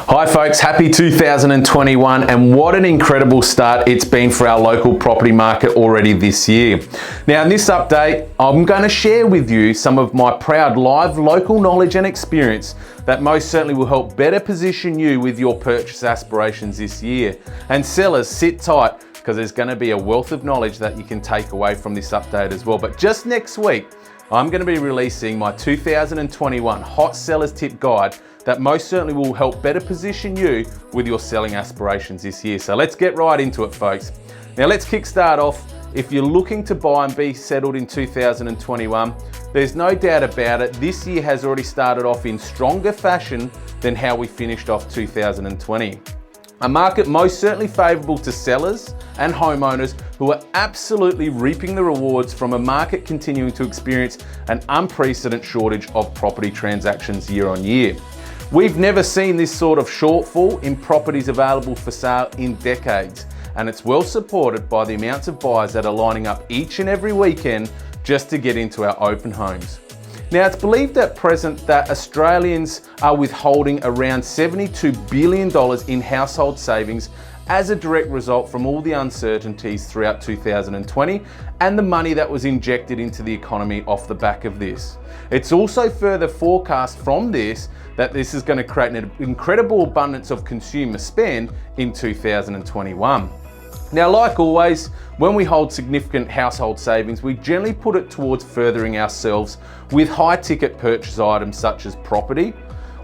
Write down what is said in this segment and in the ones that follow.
Hi folks, happy 2021, and what an incredible start it's been for our local property market already this year. Now in this update, I'm going to share with you some of my proud live local knowledge and experience that most certainly will help better position you with your purchase aspirations this year. And sellers, sit tight because there's going to be a wealth of knowledge that you can take away from this update as well. But just next week, I'm going to be releasing my 2021 Hot Sellers Tip Guide that most certainly will help better position you with your selling aspirations this year. So let's get right into it, folks. Now let's kickstart off. If you're looking to buy and be settled in 2021, there's no doubt about it, this year has already started off in stronger fashion than how we finished off 2020. A market most certainly favourable to sellers and homeowners who are absolutely reaping the rewards from a market continuing to experience an unprecedented shortage of property transactions year on year. We've never seen this sort of shortfall in properties available for sale in decades, and it's well supported by the amounts of buyers that are lining up each and every weekend just to get into our open homes. Now, it's believed at present that Australians are withholding around $72 billion in household savings as a direct result from all the uncertainties throughout 2020 and the money that was injected into the economy off the back of this. It's also further forecast from this that this is going to create an incredible abundance of consumer spend in 2021. Now, like always, when we hold significant household savings, we generally put it towards furthering ourselves with high ticket purchase items such as property,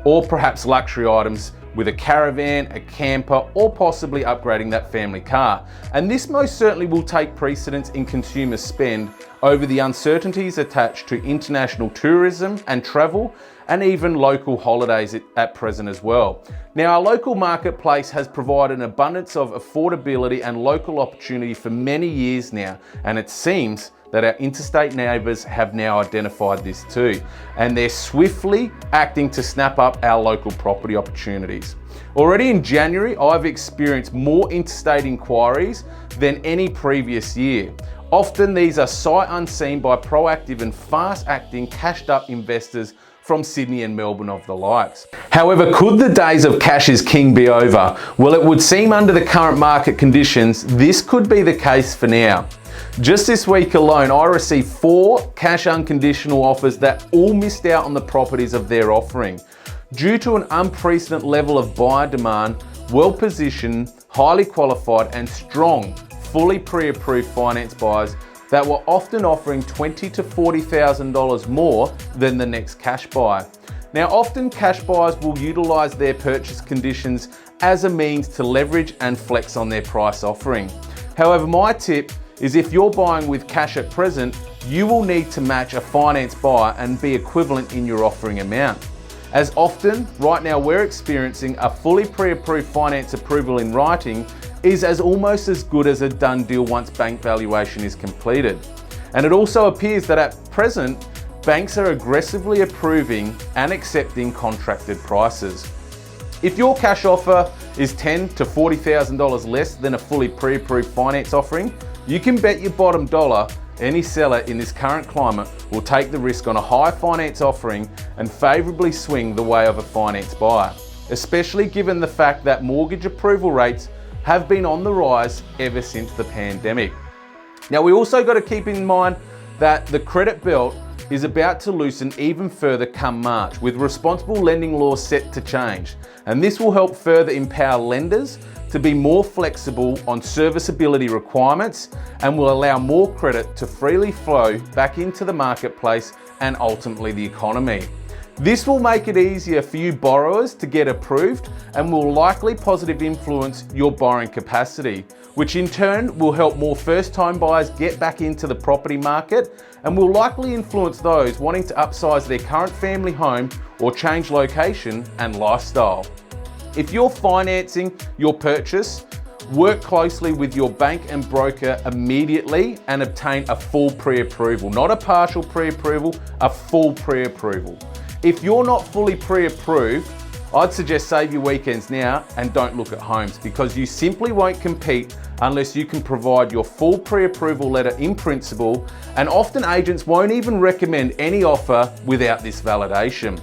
or perhaps luxury items with a caravan, a camper, or possibly upgrading that family car. And this most certainly will take precedence in consumer spend over the uncertainties attached to international tourism and travel, and even local holidays at present as well. Now, our local marketplace has provided an abundance of affordability and local opportunity for many years now, and it seems that our interstate neighbours have now identified this too, and they're swiftly acting to snap up our local property opportunities. Already in January, I've experienced more interstate inquiries than any previous year. Often these are sight unseen by proactive and fast-acting cashed-up investors from Sydney and Melbourne of the likes. However, could the days of cash is king be over? Well, it would seem under the current market conditions, this could be the case for now. Just this week alone, I received 4 cash unconditional offers that all missed out on the properties of their offering. Due to an unprecedented level of buyer demand, well-positioned, highly qualified and strong, fully pre-approved finance buyers that were often offering $20,000 to $40,000 more than the next cash buyer. Now, often cash buyers will utilise their purchase conditions as a means to leverage and flex on their price offering. However, my tip is if you're buying with cash at present, you will need to match a finance buyer and be equivalent in your offering amount. As often, right now we're experiencing a fully pre-approved finance approval in writing is almost as good as a done deal once bank valuation is completed. And it also appears that at present, banks are aggressively approving and accepting contracted prices. If your cash offer is $10,000 to $40,000 less than a fully pre-approved finance offering, you can bet your bottom dollar any seller in this current climate will take the risk on a high finance offering and favourably swing the way of a finance buyer, especially given the fact that mortgage approval rates have been on the rise ever since the pandemic. Now, we also got to keep in mind that the credit belt is about to loosen even further come March, with responsible lending laws set to change. And this will help further empower lenders to be more flexible on serviceability requirements and will allow more credit to freely flow back into the marketplace and ultimately the economy. This will make it easier for you borrowers to get approved and will likely positively influence your borrowing capacity, which in turn will help more first-time buyers get back into the property market and will likely influence those wanting to upsize their current family home or change location and lifestyle. If you're financing your purchase, work closely with your bank and broker immediately and obtain a full pre-approval, not a partial pre-approval, a full pre-approval. If you're not fully pre-approved, I'd suggest save your weekends now and don't look at homes, because you simply won't compete unless you can provide your full pre-approval letter in principle, and often agents won't even recommend any offer without this validation.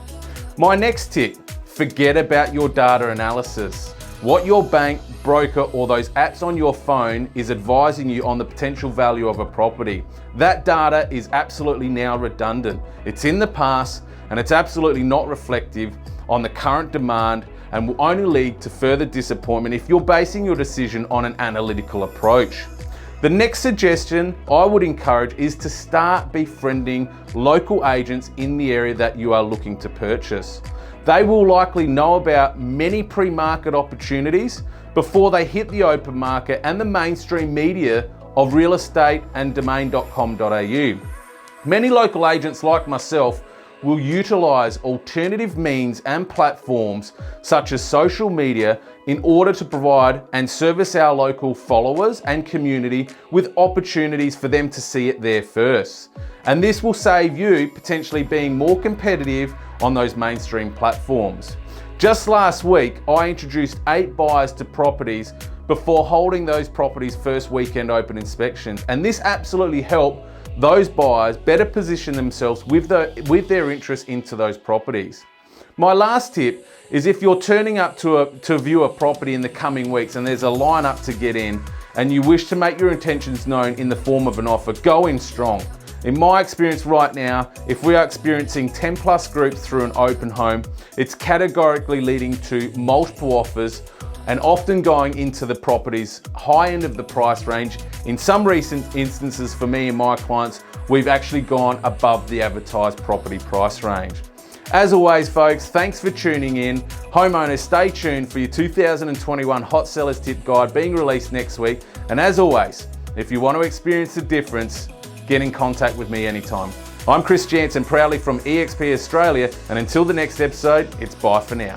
My next tip, forget about your data analysis. What your bank, broker, or those apps on your phone is advising you on the potential value of a property. That data is absolutely now redundant. It's in the past and it's absolutely not reflective on the current demand and will only lead to further disappointment if you're basing your decision on an analytical approach. The next suggestion I would encourage is to start befriending local agents in the area that you are looking to purchase. They will likely know about many pre-market opportunities before they hit the open market and the mainstream media of real estate and domain.com.au. Many local agents like myself will utilise alternative means and platforms such as social media in order to provide and service our local followers and community with opportunities for them to see it there first. And this will save you potentially being more competitive on those mainstream platforms. Just last week, I introduced 8 buyers to properties before holding those properties' first weekend open inspections. And this absolutely helped those buyers better position themselves with their interest into those properties. My last tip is if you're turning up to view a property in the coming weeks and there's a lineup to get in and you wish to make your intentions known in the form of an offer, go in strong. In my experience right now, if we are experiencing 10 plus groups through an open home, it's categorically leading to multiple offers and often going into the property's high end of the price range. In some recent instances for me and my clients, we've actually gone above the advertised property price range. As always, folks, thanks for tuning in. Homeowners, stay tuned for your 2021 Hot Sellers Tip Guide being released next week. And as always, if you want to experience the difference, get in contact with me anytime. I'm Chris Jansen, proudly from eXp Australia, and until the next episode, it's bye for now.